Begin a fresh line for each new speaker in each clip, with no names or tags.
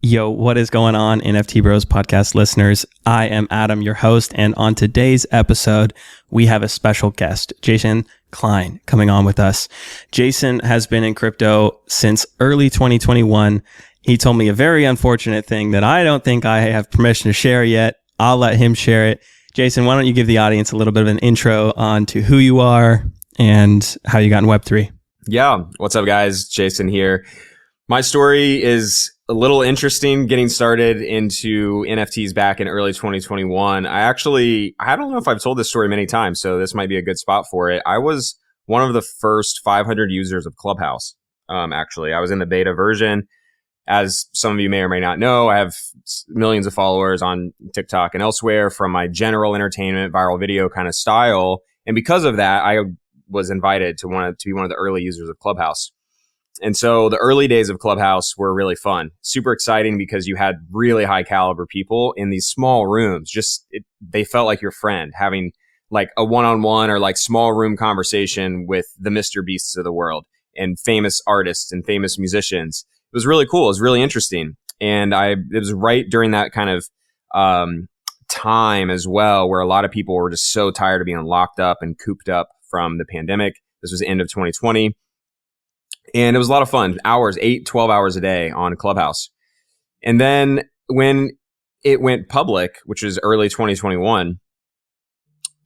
Yo, what is going on, NFT Bros Podcast listeners? I am Adam, your host, and on today's episode, we have a special guest, Jason Klein, coming on with us. Jason has been in crypto since early 2021. He told me a very unfortunate thing that I don't think I have permission to share yet. I'll let him share it. Jason, why don't you give the audience a little bit of an intro on to who you are and how you got in Web3?
Yeah. What's up, guys? Jason here. My story is a little interesting getting started into NFTs back in early 2021. I don't know if I've told this story many times, so this might be a good spot for it. I was one of the first 500 users of Clubhouse. Actually, I was in the beta version. As some of you may or may not know, I have millions of followers on TikTok and elsewhere from my general entertainment, viral video kind of style. And because of that, I was invited to be one of the early users of Clubhouse. And so the early days of Clubhouse were really fun, super exciting because you had really high caliber people in these small rooms. They felt like your friend, having like a one-on-one or like small room conversation with the Mr. Beasts of the world and famous artists and famous musicians. It was really cool. It was really interesting. And it was right during that kind of time as well, where a lot of people were just so tired of being locked up and cooped up from the pandemic. This was the end of 2020. And it was a lot of fun, 12 hours a day on Clubhouse. And then when it went public, which was early 2021,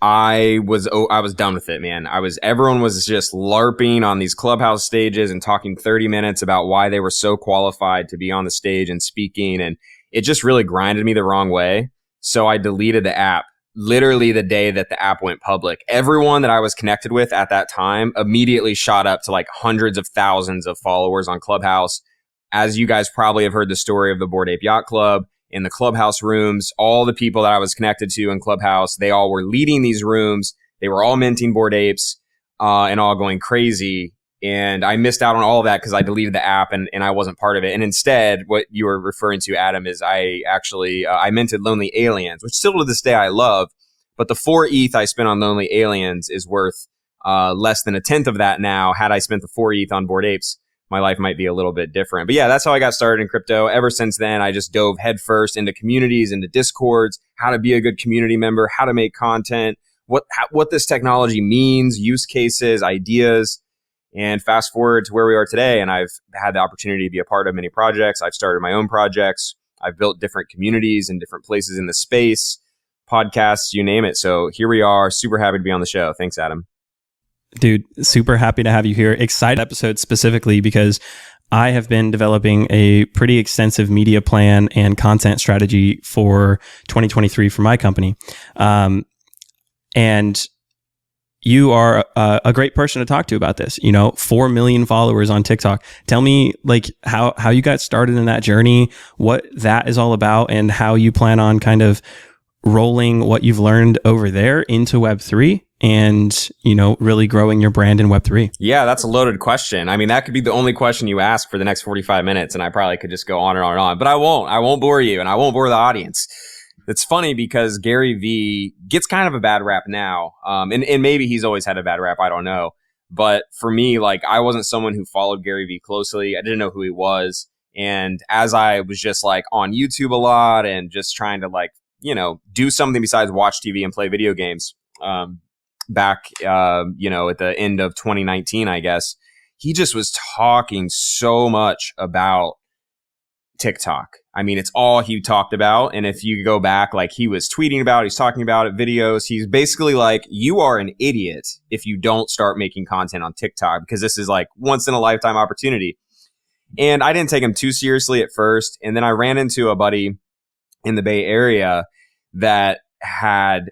I was done with it, man. Everyone was just LARPing on these Clubhouse stages and talking 30 minutes about why they were so qualified to be on the stage and speaking. And it just really grinded me the wrong way. So I deleted the app literally the day that the app went public. Everyone that I was connected with at that time immediately shot up to like hundreds of thousands of followers on Clubhouse. As you guys probably have heard the story of the Bored Ape Yacht Club, in the Clubhouse rooms, all the people that I was connected to in Clubhouse, they all were leading these rooms. They were all minting Bored Apes and all going crazy. And I missed out on all of that because I deleted the app and I wasn't part of it. And instead, what you were referring to, Adam, is I minted Lonely Aliens, which still to this day I love. But the 4 ETH I spent on Lonely Aliens is worth less than a tenth of that now. Had I spent the 4 ETH on Bored Apes, my life might be a little bit different. But yeah, that's how I got started in crypto. Ever since then, I just dove headfirst into communities, into Discords, how to be a good community member, how to make content, what this technology means, use cases, ideas. And fast forward to where we are today, and I've had the opportunity to be a part of many projects. I've started my own projects. I've built different communities in different places in the space, podcasts, you name it. So here we are. Super happy to be on the show. Thanks, Adam.
Dude, super happy to have you here. Excited episode specifically because I have been developing a pretty extensive media plan and content strategy for 2023 for my company. And you are a great person to talk to about this. 4 million followers on TikTok. Tell me like how you got started in that journey, what that is all about, and how you plan on kind of rolling what you've learned over there into Web3 and, really growing your brand in Web3.
Yeah, that's a loaded question. I mean, that could be the only question you ask for the next 45 minutes, and I probably could just go on and on and on, but I won't bore you, and I won't bore the audience. It's funny because Gary Vee gets kind of a bad rap now. And maybe he's always had a bad rap. I don't know. But for me, like, I wasn't someone who followed Gary Vee closely. I didn't know who he was. And as I was just like on YouTube a lot and just trying to like, do something besides watch TV and play video games, back, at the end of 2019, I guess, he just was talking so much about TikTok. I mean, it's all he talked about. And if you go back, like he was tweeting about, he's talking about it, videos. He's basically like, you are an idiot if you don't start making content on TikTok because this is like once in a lifetime opportunity. And I didn't take him too seriously at first. And then I ran into a buddy in the Bay Area that had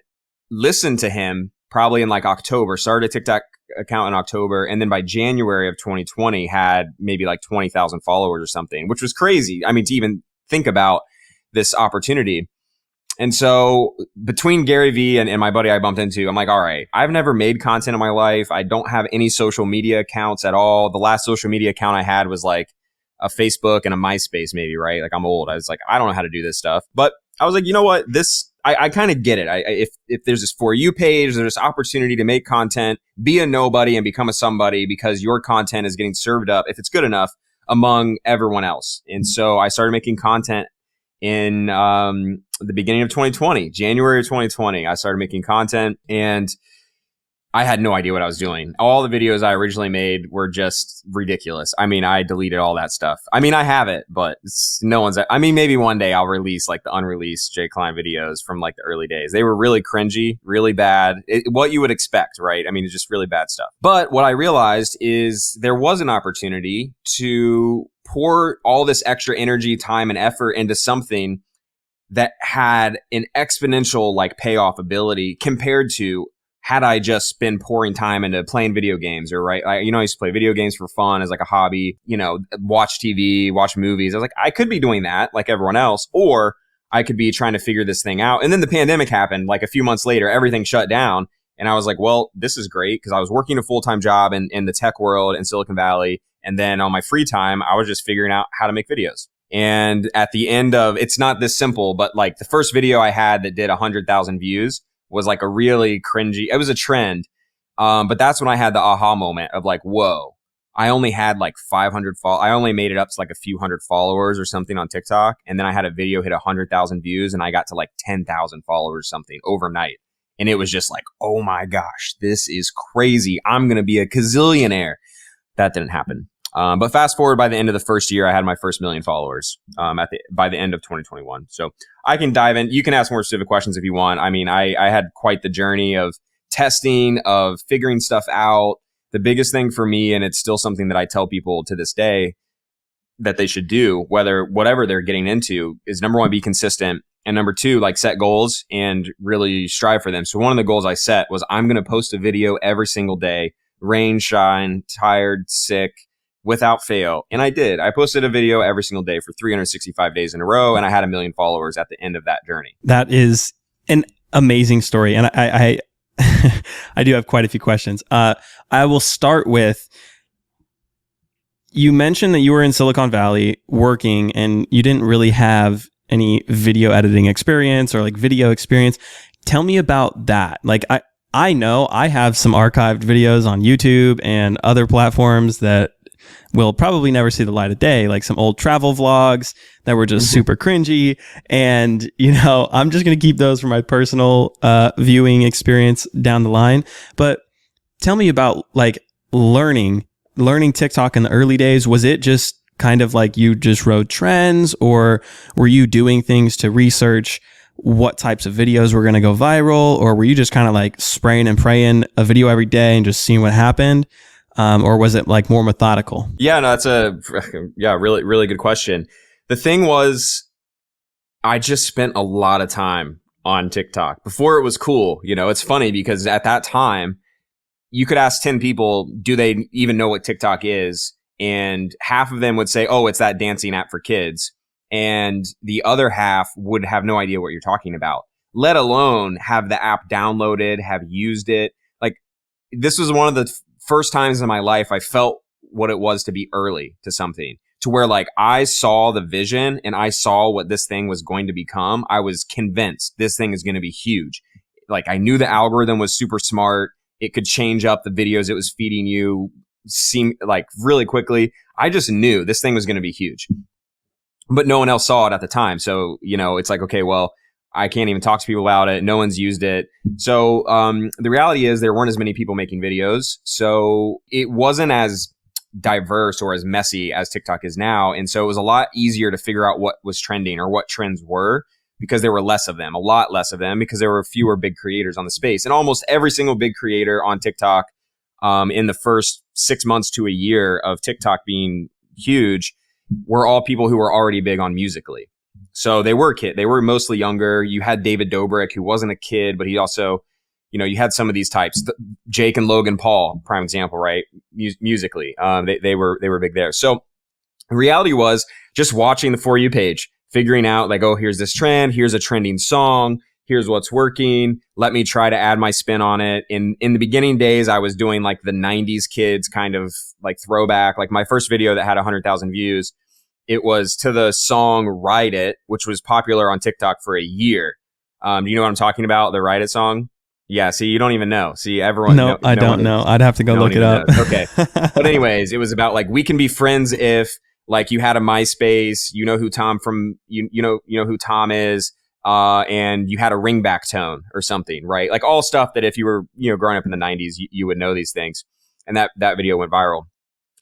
listened to him probably in like October, started a TikTok account in October, and then by January of 2020 had maybe like 20,000 followers or something, which was crazy. I mean, to even think about this opportunity. And so between Gary Vee and my buddy I bumped into, I'm like, all right, I've never made content in my life. I don't have any social media accounts at all. The last social media account I had was like a Facebook and a MySpace maybe, right? Like I'm old. I was like, I don't know how to do this stuff. But I was like, you know what? I kind of get it. If there's this For You page, there's this opportunity to make content, be a nobody and become a somebody because your content is getting served up. If it's good enough, among everyone else. And so I started making content in the beginning of 2020, January of 2020. I started making content, and I had no idea what I was doing. All the videos I originally made were just ridiculous. I mean, I deleted all that stuff. I mean, I have it, but maybe one day I'll release like the unreleased Jay Klein videos from like the early days. They were really cringy, really bad. What you would expect, right? I mean, it's just really bad stuff. But what I realized is there was an opportunity to pour all this extra energy, time, and effort into something that had an exponential like payoff ability compared to had I just been pouring time into playing video games, or I used to play video games for fun as like a hobby, watch TV, watch movies. I was like, I could be doing that like everyone else, or I could be trying to figure this thing out. And then the pandemic happened like a few months later, everything shut down. And I was like, well, this is great, because I was working a full-time job in the tech world in Silicon Valley. And then on my free time, I was just figuring out how to make videos. And at the end of, it's not this simple, but like the first video I had that did 100,000 views was like a really cringy, it was a trend. But that's when I had the aha moment of like, whoa, I only had like 500 I only made it up to like a few hundred followers or something on TikTok. And then I had a video hit 100,000 views, and I got to like 10,000 followers or something overnight. And it was just like, oh my gosh, this is crazy. I'm going to be a gazillionaire. That didn't happen. But fast forward, by the end of the first year, I had my first 1 million followers by the end of 2021. So I can dive in. You can ask more specific questions if you want. I mean, I had quite the journey of testing, of figuring stuff out. The biggest thing for me, and it's still something that I tell people to this day that they should do, whatever they're getting into, is number one, be consistent. And number two, like set goals and really strive for them. So one of the goals I set was I'm going to post a video every single day, rain, shine, tired, sick, without fail. And I did. I posted a video every single day for 365 days in a row, and I had 1 million followers at the end of that journey.
That is an amazing story. And I I do have quite a few questions. I will start with, you mentioned that you were in Silicon Valley working and you didn't really have any video editing experience or like video experience. Tell me about that. Like I know I have some archived videos on YouTube and other platforms that will probably never see the light of day, like some old travel vlogs that were just super cringy. And, I'm just going to keep those for my personal viewing experience down the line. But tell me about like learning TikTok in the early days. Was it just kind of like you just rode trends, or were you doing things to research what types of videos were going to go viral, or were you just kind of like spraying and praying a video every day and just seeing what happened? Or was it like more methodical?
Yeah, no, that's really, really good question. The thing was, I just spent a lot of time on TikTok before it was cool. It's funny because at that time, you could ask 10 people, do they even know what TikTok is? And half of them would say, oh, it's that dancing app for kids. And the other half would have no idea what you're talking about, let alone have the app downloaded, have used it. Like, this was one of the first times in my life I felt what it was to be early to something, to where like I saw the vision and I saw what this thing was going to become. I was convinced this thing is going to be huge. Like, I knew the algorithm was super smart. It could change up the videos it was feeding you like really quickly. I just knew this thing was going to be huge, but no one else saw it at the time. So, it's like, okay, well, I can't even talk to people about it. No one's used it. So the reality is there weren't as many people making videos. So it wasn't as diverse or as messy as TikTok is now. And so it was a lot easier to figure out what was trending or what trends were, because there were less of them, a lot less of them, because there were fewer big creators on the space. And almost every single big creator on TikTok in the first 6 months to a year of TikTok being huge were all people who were already big on Musical.ly. So they were mostly younger. You had David Dobrik, who wasn't a kid, but he also, you had some of these types, Jake and Logan Paul, prime example, right? Musical.ly. They were big there. So the reality was just watching the For You page, figuring out like, oh, here's this trend. Here's a trending song. Here's what's working. Let me try to add my spin on it. In the beginning days, I was doing like the 90s kids kind of like throwback. Like my first video that had 100,000 views, it was to the song Ride It, which was popular on TikTok for a year. Do you know what I'm talking about? The Ride It song? Yeah, see, you don't even know. See, everyone...
No, I don't know. I'd have to go look it up.
Okay. But anyways, it was about like, we can be friends if Like you had a MySpace, you know who Tom from, you know who Tom is, and you had a ringback tone or something, right? Like all stuff that if you were, growing up in the 90s, you would know these things. And that video went viral.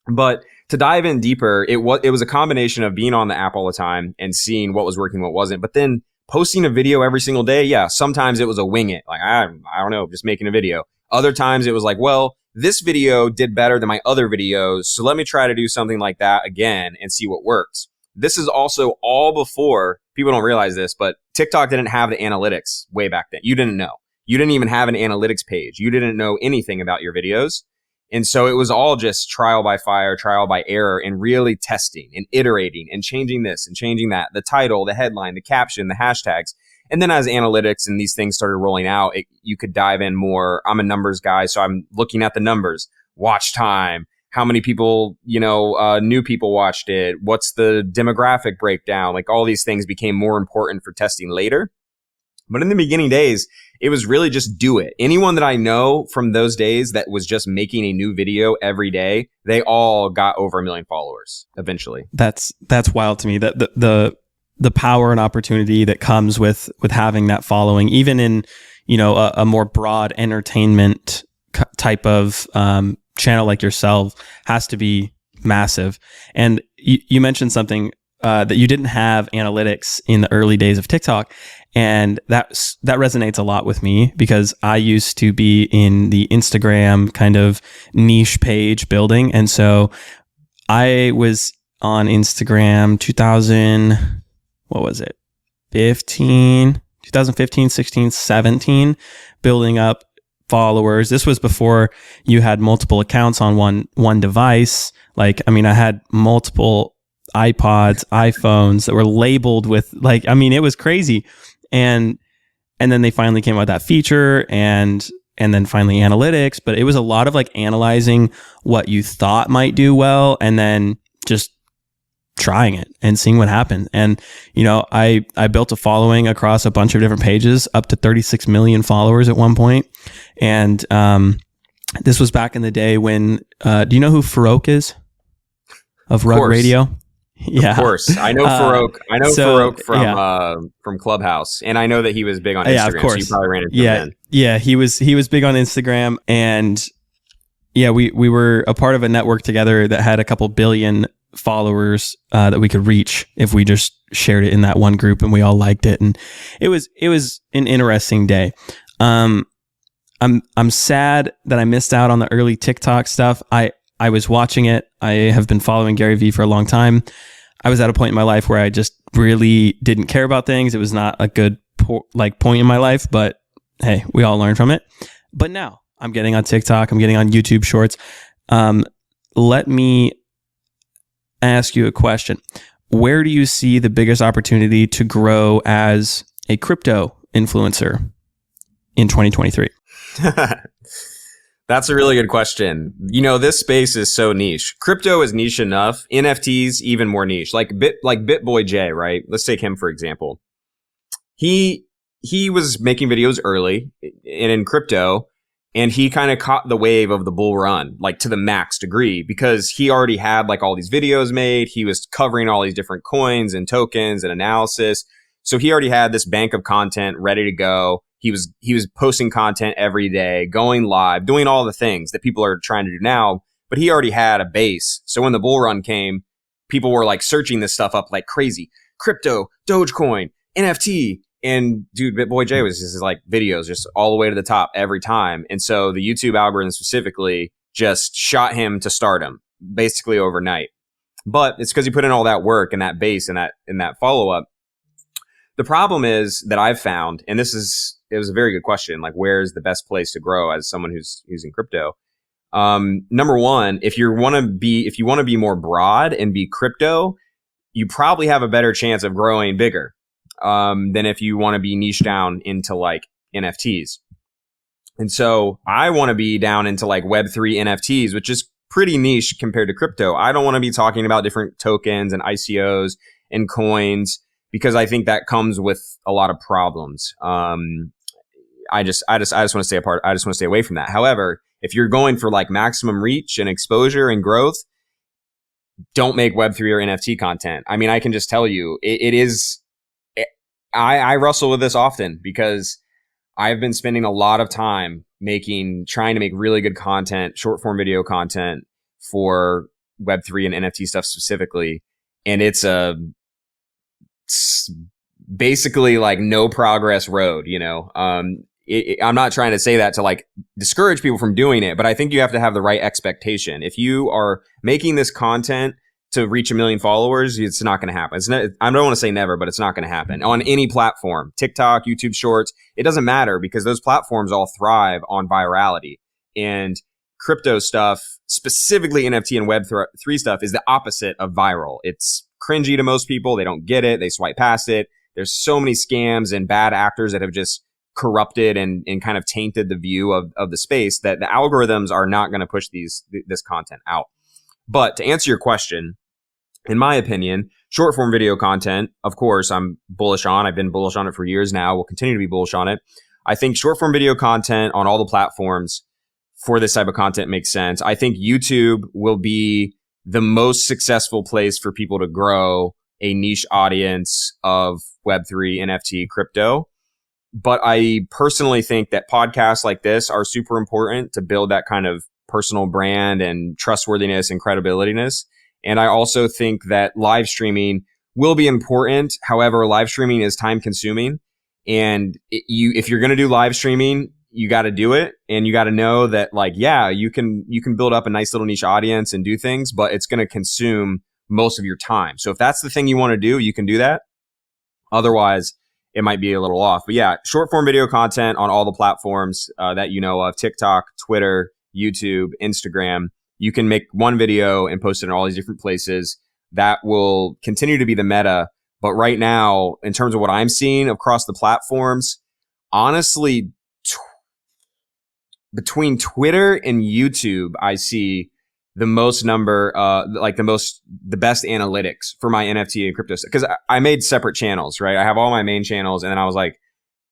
But to dive in deeper, it was a combination of being on the app all the time and seeing what was working, what wasn't. But then posting a video every single day, yeah, sometimes it was a wing it. Like, I don't know, just making a video. Other times it was like, well, this video did better than my other videos, so let me try to do something like that again and see what works. This is also all before, people don't realize this, but TikTok didn't have the analytics way back then. You didn't know. You didn't even have an analytics page. You didn't know anything about your videos. And so it was all just trial by fire, trial by error, and really testing and iterating and changing this and changing that, the title, the headline, the caption, the hashtags. And then as analytics and these things started rolling out, you could dive in more. I'm a numbers guy, so I'm looking at the numbers, watch time, how many people, new people watched it, what's the demographic breakdown, like all these things became more important for testing later. But in the beginning days, it was really just do it. Anyone that I know from those days that was just making a new video every day, they all got over 1 million followers eventually.
That's wild to me, that the power and opportunity that comes with having that following, even in, a more broad entertainment type of channel like yourself, has to be massive. And you mentioned something that you didn't have analytics in the early days of TikTok. And that resonates a lot with me, because I used to be in the Instagram kind of niche page building. And so I was on Instagram 2015, 16, 17, building up followers. This was before you had multiple accounts on one device. Like, I mean, I had multiple iPods, iPhones that were labeled with, like, I mean, it was crazy. And then they finally came out with that feature, and then finally analytics. But it was a lot of like analyzing what you thought might do well, and then just trying it and seeing what happened. And, I built a following across a bunch of different pages, up to 36 million followers at one point. And this was back in the day when, do you know who Farouk is? Of Rug Radio? Yeah,
of course. I know Farouk. I know Farouk from Clubhouse, and I know that he was big on Instagram.
Yeah, of course.
So you probably ran into him then.
Yeah, he was big on Instagram, and yeah, we were a part of a network together that had a couple billion followers that we could reach if we just shared it in that one group, and we all liked it, and it was an interesting day. I'm sad that I missed out on the early TikTok stuff. I was watching it. I have been following Gary Vee for a long time. I was at a point in my life where I just really didn't care about things. It was not a good point in my life, but hey, we all learn from it. But now I'm getting on TikTok. I'm getting on YouTube Shorts. Let me ask you a question. Where do you see the biggest opportunity to grow as a crypto influencer in 2023?
That's a really good question. This space is so niche. Crypto is niche enough. NFTs even more niche. Like BitBoy J, right? Let's take him for example. He was making videos early and in crypto, and he kind of caught the wave of the bull run, like to the max degree, because he already had like all these videos made. He was covering all these different coins and tokens and analysis. So he already had this bank of content ready to go. He was posting content every day, going live, doing all the things that people are trying to do now, but he already had a base. So when the bull run came, people were like searching this stuff up like crazy. Crypto, Dogecoin, NFT. And dude, BitBoy J was just like videos just all the way to the top every time. And so the YouTube algorithm specifically just shot him to stardom basically overnight. But it's because he put in all that work and that base and that follow up. The problem is that I've found, and it was a very good question, like where's the best place to grow as someone who's in crypto? Number one, if you want to be more broad and be crypto, you probably have a better chance of growing bigger than if you want to be niche down into like NFTs. And so I want to be down into like Web3 NFTs, which is pretty niche compared to crypto. I don't want to be talking about different tokens and ICOs and coins, because I think that comes with a lot of problems. I just want to stay apart. I just want to stay away from that. However, if you're going for like maximum reach and exposure and growth, don't make Web3 or NFT content. I mean, I can just tell you, I wrestle with this often because I've been spending a lot of time trying to make really good content, short form video content for Web3 and NFT stuff specifically. And it's basically like no progress road, you know? I'm not trying to say that to like discourage people from doing it, but I think you have to have the right expectation. If you are making this content to reach 1 million followers, it's not going to happen. I don't want to say never, but it's not going to happen on any platform. TikTok, YouTube Shorts, it doesn't matter because those platforms all thrive on virality. And crypto stuff, specifically NFT and Web3 stuff, is the opposite of viral. It's cringy to most people. They don't get it. They swipe past it. There's so many scams and bad actors that have just corrupted and kind of tainted the view of the space that the algorithms are not going to push this content out. But to answer your question, in my opinion, short form video content, of course, I'm bullish on. I've been bullish on it for years now. We'll continue to be bullish on it. I think short form video content on all the platforms for this type of content makes sense. I think YouTube will be the most successful place for people to grow a niche audience of Web3, NFT, crypto. But I personally think that podcasts like this are super important to build that kind of personal brand and trustworthiness and credibilityness. And I also think that live streaming will be important. However, live streaming is time consuming. And if you're going to do live streaming, you got to do it. And you got to know that like, yeah, you can build up a nice little niche audience and do things, but it's going to consume most of your time. So if that's the thing you want to do, you can do that. Otherwise, it might be a little off. But yeah, short form video content on all the platforms that you know of, TikTok, Twitter, YouTube, Instagram. You can make one video and post it in all these different places. That will continue to be the meta. But right now, in terms of what I'm seeing across the platforms, honestly, between Twitter and YouTube, I see the most number, the best analytics for my NFT and crypto stuff. Because I made separate channels, right? I have all my main channels, and then I was like,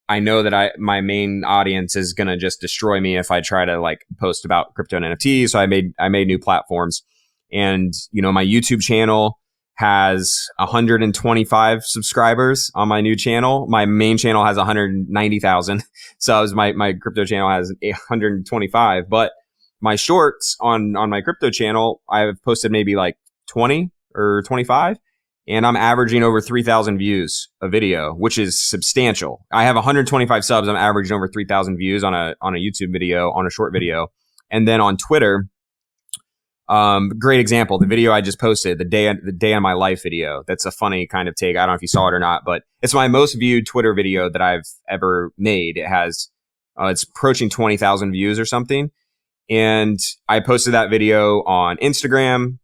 I know that my main audience is gonna just destroy me if I try to like post about crypto and NFTs. So I made new platforms, and you know my YouTube channel has 125 subscribers on my new channel. My main channel has 190,000. So my crypto channel has 125, but my shorts on my crypto channel, I've posted maybe like 20 or 25, and I'm averaging over 3,000 views a video, which is substantial. I have 125 subs. I'm averaging over 3,000 views on a YouTube video, on a short video. And then on Twitter, great example, the video I just posted, the day in my life video. That's a funny kind of take. I don't know if you saw it or not, but it's my most viewed Twitter video that I've ever made. It has, it's approaching 20,000 views or something. And I posted that video on Instagram,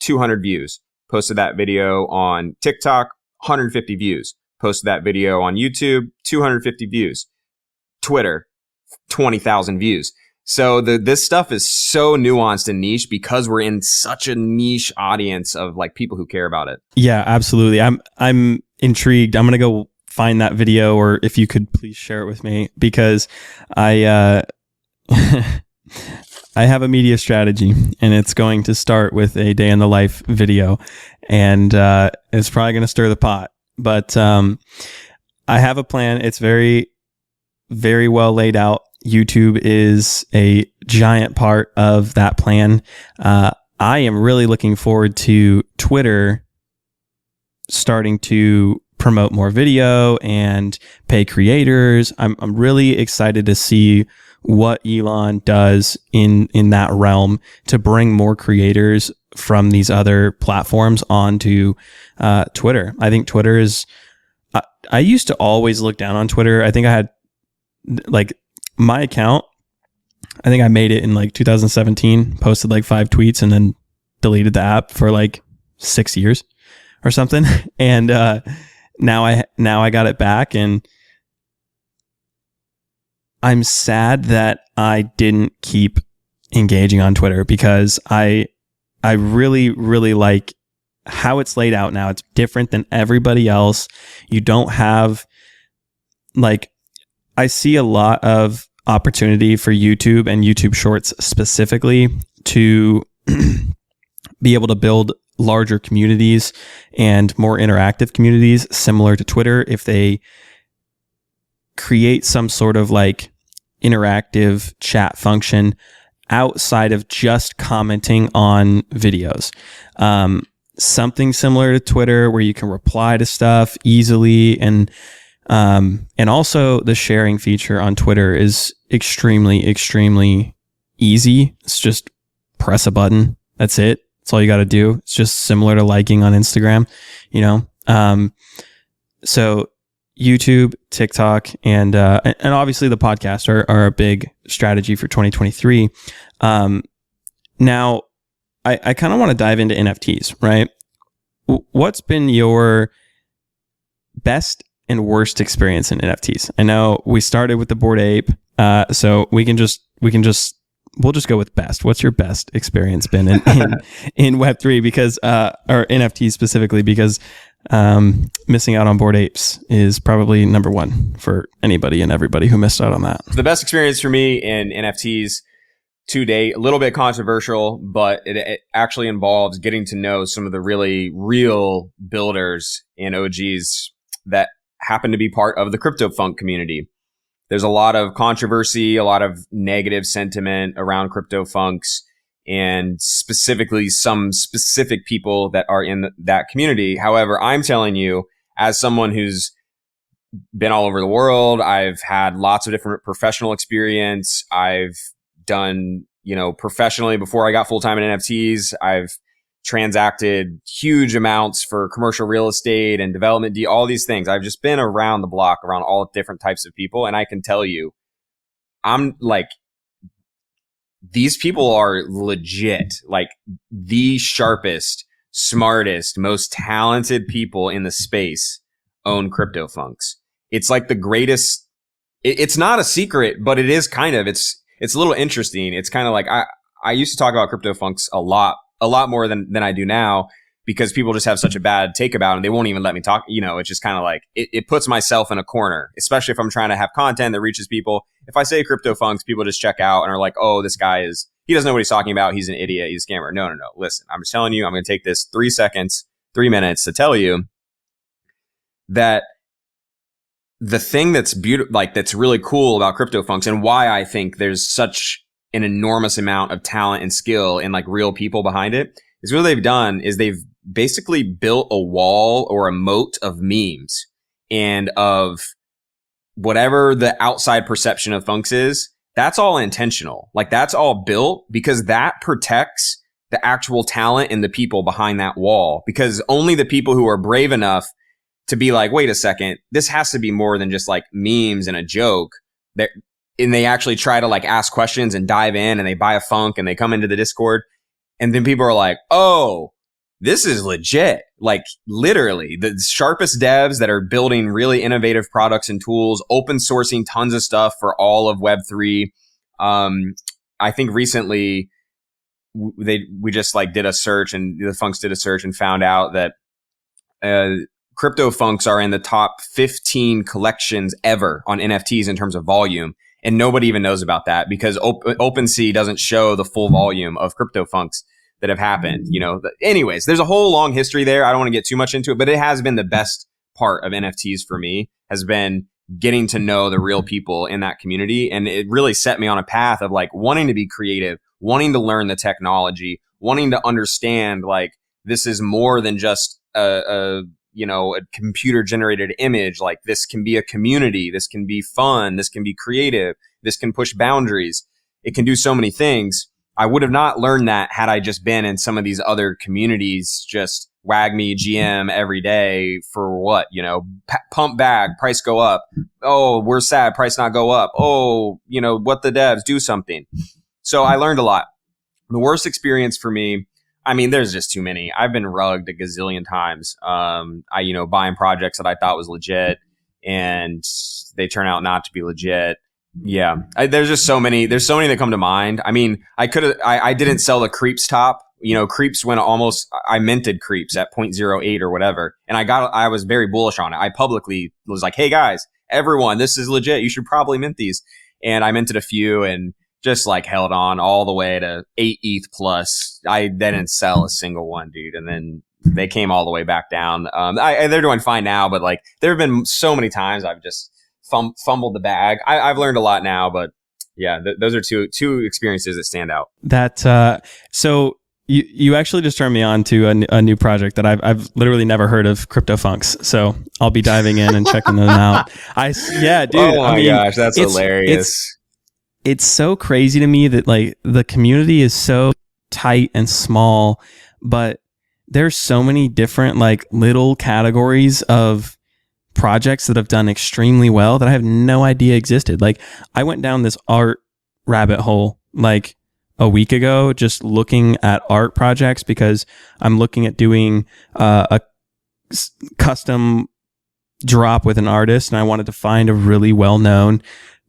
200 views. Posted that video on TikTok, 150 views. Posted that video on YouTube, 250 views. Twitter, 20,000 views. So this stuff is so nuanced and niche because we're in such a niche audience of like people who care about it.
Yeah, absolutely. I'm intrigued. I'm going to go find that video, or if you could please share it with me, because I I have a media strategy, and it's going to start with a day in the life video, and it's probably going to stir the pot. But I have a plan. It's very, very well laid out. YouTube is a giant part of that plan. I am really looking forward to Twitter starting to promote more video and pay creators. I'm really excited to see what Elon does in that realm to bring more creators from these other platforms onto Twitter. I think Twitter is, I used to always look down on Twitter. I think I had like my account, I think I made it in like 2017, posted like 5 tweets and then deleted the app for like 6 years or something. And now I got it back, and I'm sad that I didn't keep engaging on Twitter, because I really, really like how it's laid out now. It's different than everybody else. You don't have, like, I see a lot of opportunity for YouTube and YouTube Shorts specifically to be able to build larger communities and more interactive communities similar to Twitter if they create some sort of like interactive chat function outside of just commenting on videos. Something similar to Twitter where you can reply to stuff easily, and also the sharing feature on Twitter is extremely easy. It's just press a button. That's it. That's all you got to do. It's just similar to liking on Instagram, you know? So YouTube, TikTok, and obviously the podcast are a big strategy for 2023. Now I kind of want to dive into NFTs, right? What's been your best and worst experience in NFTs? I know we started with the Bored Ape, so we'll just go with best. What's your best experience been in Web3 because, or NFTs specifically, because missing out on Bored Apes is probably number one for anybody and everybody who missed out on that.
The best experience for me in NFTs to date, a little bit controversial, but it actually involves getting to know some of the really real builders and OGs that happen to be part of the CryptoFunk community. There's a lot of controversy, a lot of negative sentiment around CryptoFunks, and specifically some specific people that are in that community. However, I'm telling you, as someone who's been all over the world, I've had lots of different professional experience. I've done, professionally before I got full-time in NFTs. I've transacted huge amounts for commercial real estate and development, all these things. I've just been around the block, around all different types of people. And I can tell you, I'm like, these people are legit, like the sharpest, smartest, most talented people in the space own CryptoFunks. It's like the greatest. It's not a secret, but it is kind of, it's a little interesting. It's kind of like, I used to talk about CryptoFunks a lot more than I do now, because people just have such a bad take about it and they won't even let me talk. It's just kind of like, it puts myself in a corner, especially if I'm trying to have content that reaches people. If I say CryptoFunks, people just check out and are like, oh, this guy he doesn't know what he's talking about. He's an idiot. He's a scammer. No. Listen, I'm just telling you, I'm going to take this 3 minutes to tell you that the thing that's beautiful, like that's really cool about CryptoFunks, and why I think there's such an enormous amount of talent and skill and like real people behind it, is what they've done is they've basically built a wall or a moat of memes and of whatever the outside perception of funks is. That's all intentional. Like that's all built because that protects the actual talent and the people behind that wall, because only the people who are brave enough to be like, wait a second, this has to be more than just like memes and a joke, and they actually try to like ask questions and dive in, and they buy a funk and they come into the Discord, and then people are like, oh, this is legit. Like literally the sharpest devs that are building really innovative products and tools, open sourcing tons of stuff for all of Web3. I think recently we just like did a search, and the funks did a search and found out that CryptoFunks are in the top 15 collections ever on NFTs in terms of volume. And nobody even knows about that because OpenSea doesn't show the full volume of CryptoFunks that have happened. Anyways, there's a whole long history there. I don't want to get too much into it, but it has been the best part of NFTs for me, has been getting to know the real people in that community. And it really set me on a path of like wanting to be creative, wanting to learn the technology, wanting to understand like this is more than just a computer generated image. Like this can be a community. This can be fun. This can be creative. This can push boundaries. It can do so many things. I would have not learned that had I just been in some of these other communities, just wag me GM every day for what, pump bag, price go up. Oh, we're sad, price not go up. Oh, what the devs, do something. So I learned a lot. The worst experience for me, I mean, there's just too many. I've been rugged a gazillion times. Buying projects that I thought was legit and they turn out not to be legit. Yeah. There's just so many. There's so many that come to mind. I mean, I didn't sell the Creeps top. Creeps went I minted Creeps at 0.08 or whatever. And I was very bullish on it. I publicly was like, hey guys, everyone, this is legit. You should probably mint these. And I minted a few and just like held on all the way to 8 ETH plus. I didn't sell a single one, dude. And then they came all the way back down. They're doing fine now, but like there have been so many times I've just fumbled the bag. I've learned a lot now, but yeah, those are two experiences that stand out.
So you actually just turned me on to a new project that I've literally never heard of, CryptoFunks. So I'll be diving in and checking them out. Yeah, dude.
Oh my gosh, that's hilarious.
It's so crazy to me that like the community is so tight and small, but there's so many different like little categories of projects that have done extremely well that I have no idea existed. Like I went down this art rabbit hole like a week ago, just looking at art projects because I'm looking at doing a custom drop with an artist, and I wanted to find a really well-known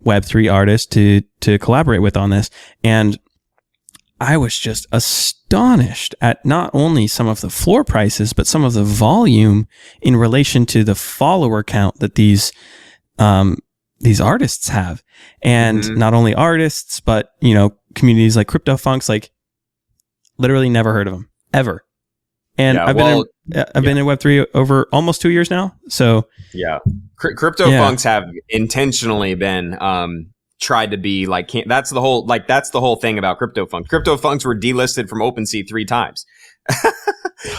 Web3 artist to collaborate with on this. And I was just astonished at not only some of the floor prices, but some of the volume in relation to the follower count that these artists have. And not only artists, but, you know, communities like CryptoFunks, like literally never heard of them ever. And I've been in Web3 over almost 2 years now. So
yeah, CryptoFunks have intentionally been tried to be like, that's the whole thing about CryptoFunks. CryptoFunks were delisted from OpenSea 3 times.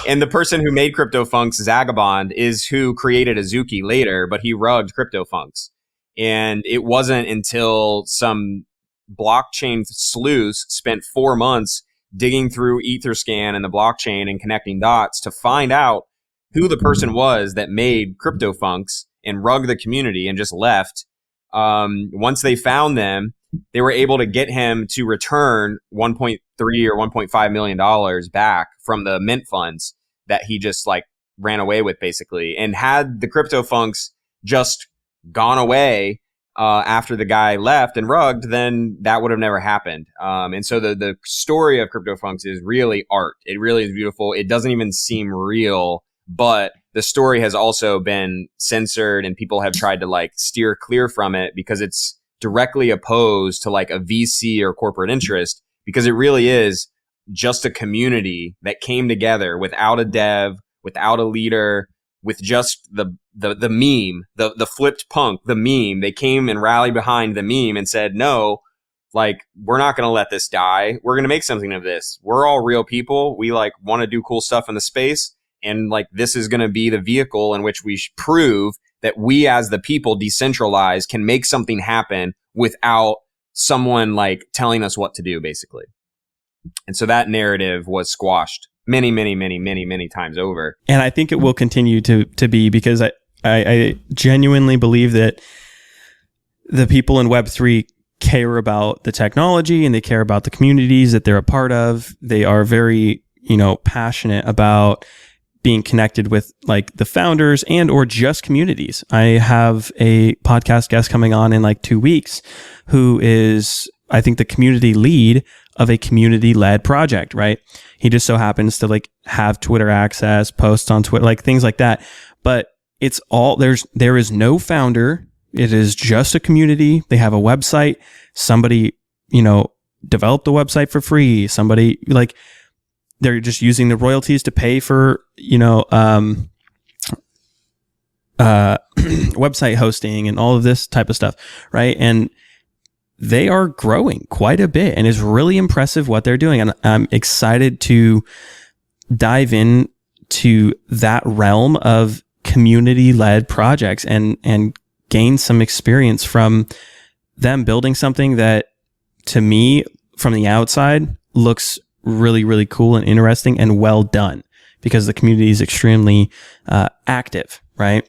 And the person who made CryptoFunks, Zagabond, is who created Azuki later, but he rugged CryptoFunks. And it wasn't until some blockchain sleuths spent 4 months digging through Etherscan and the blockchain and connecting dots to find out who the person was that made CryptoFunks and rugged the community and just left. Once they found them, they were able to get him to return $1.3 or $1.5 million back from the mint funds that he just like ran away with, basically. And had the CryptoFunks just gone away after the guy left and rugged, then that would have never happened. And so the story of CryptoFunks is really art. It really is beautiful. It doesn't even seem real, but the story has also been censored and people have tried to like steer clear from it because it's directly opposed to like a VC or corporate interest, because it really is just a community that came together without a dev, without a leader, with just the meme, the flipped punk, the meme. They came and rallied behind the meme and said, no, like, we're not going to let this die. We're going to make something of this. We're all real people. We like want to do cool stuff in the space. And like, this is going to be the vehicle in which we prove that we as the people decentralized can make something happen without someone like telling us what to do, basically. And so that narrative was squashed many, many, many, many, many times over.
And I think it will continue to be, because I genuinely believe that the people in Web3 care about the technology and they care about the communities that they're a part of. They are very, passionate about being connected with like the founders and or just communities. I have a podcast guest coming on in like 2 weeks who is, I think, the community lead of a community-led project, right? He just so happens to like have Twitter access, posts on Twitter, like things like that. But it's all, there is no founder. It is just a community. They have a website. Somebody, developed the website for free. Somebody like, they're just using the royalties to pay for, website hosting and all of this type of stuff, right? And they are growing quite a bit, and it's really impressive what they're doing. And I'm excited to dive in to that realm of community-led projects and gain some experience from them building something that, to me, from the outside, looks really, really cool and interesting and well done, because the community is extremely active, right?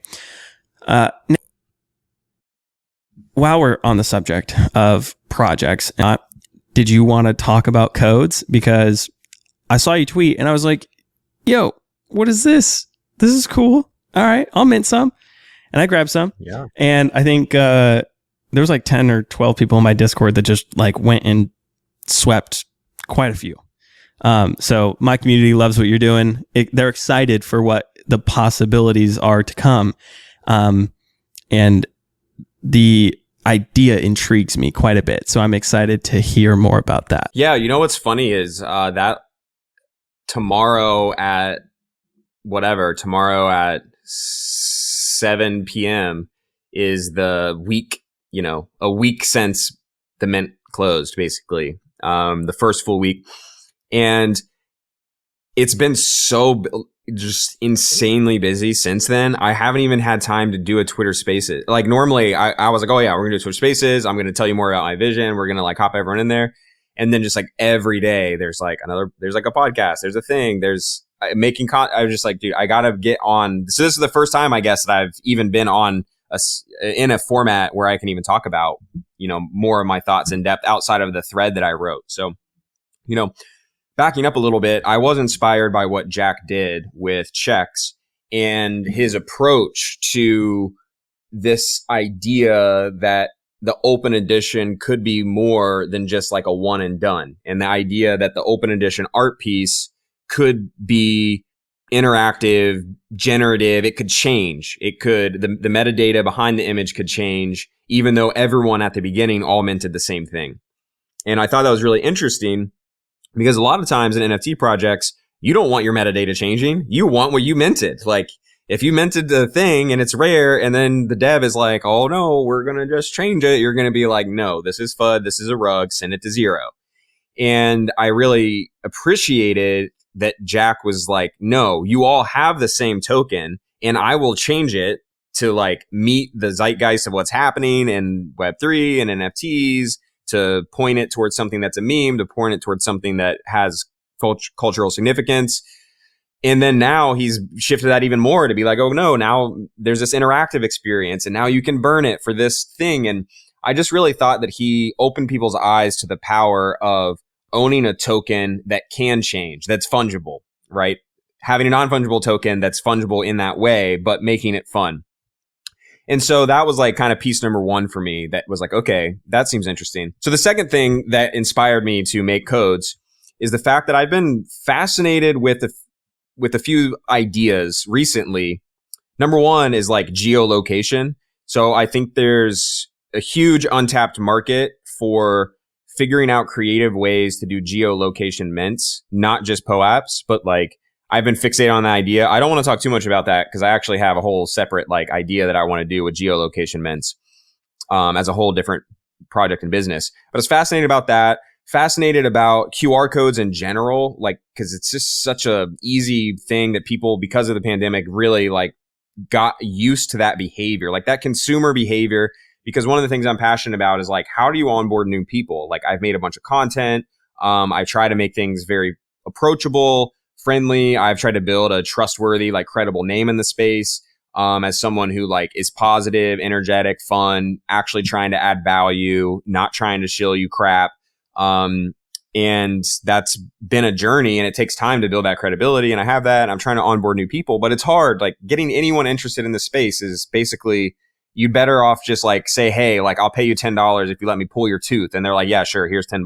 While we're on the subject of projects, did you want to talk about codes? Because I saw you tweet and I was like, yo, what is this? This is cool. All right, I'll mint some. And I grabbed some.
Yeah.
And I think there was like 10 or 12 people in my Discord that just like went and swept quite a few. So my community loves what you're doing. They're excited for what the possibilities are to come. And idea intrigues me quite a bit. So I'm excited to hear more about that.
Yeah, you know what's funny is that tomorrow at 7 p.m. is the week, a week since the mint closed, basically, the first full week. And it's been so just insanely busy since then. I haven't even had time to do a Twitter Spaces. Like normally I was like, oh yeah, we're gonna do Twitter Spaces. I'm gonna tell you more about my vision. We're gonna like hop everyone in there. And then just like every day there's like a podcast, there's a thing, there's making I was just like, dude, I gotta get on. So this is the first time I guess that I've even been on in a format where I can even talk about, more of my thoughts in depth outside of the thread that I wrote. So, backing up a little bit, I was inspired by what Jack did with checks and his approach to this idea that the open edition could be more than just like a one and done. And the idea that the open edition art piece could be interactive, generative, it could change. It could, the metadata behind the image could change, even though everyone at the beginning all minted the same thing. And I thought that was really interesting because a lot of times in NFT projects, you don't want your metadata changing. You want what you minted. Like if you minted the thing and it's rare and then the dev is like, oh no, we're going to just change it. You're going to be like, no, this is FUD. This is a rug. Send it to 0. And I really appreciated that Jack was like, no, you all have the same token and I will change it to like meet the zeitgeist of what's happening in Web3 and NFTs, to point it towards something that's a meme, to point it towards something that has cultural significance. And then now he's shifted that even more to be like, oh no, now there's this interactive experience and now you can burn it for this thing. And I just really thought that he opened people's eyes to the power of owning a token that can change, that's fungible, right? Having a non-fungible token that's fungible in that way, but making it fun. And so that was like kind of piece number 1 for me that was like, okay, that seems interesting. So the second thing that inspired me to make codes is the fact that I've been fascinated with a few ideas recently. Number 1 is like geolocation. So I think there's a huge untapped market for figuring out creative ways to do geolocation mints, not just POAPs, but like I've been fixated on the idea. I don't want to talk too much about that because I actually have a whole separate like idea that I want to do with geolocation mints as a whole different project and business. But I was fascinated about that. Fascinated about QR codes in general, like because it's just such a easy thing that people, because of the pandemic, really like got used to that behavior, like that consumer behavior. Because one of the things I'm passionate about is like, how do you onboard new people? Like I've made a bunch of content. I try to make things very approachable, friendly. I've tried to build a trustworthy, like credible name in the space as someone who like is positive, energetic, fun, actually trying to add value, not trying to shill you crap. And that's been a journey and it takes time to build that credibility. And I have that and I'm trying to onboard new people, but it's hard. Like getting anyone interested in this space is basically, you'd better off just like say, hey, like I'll pay you $10 if you let me pull your tooth. And they're like, yeah, sure. Here's $10.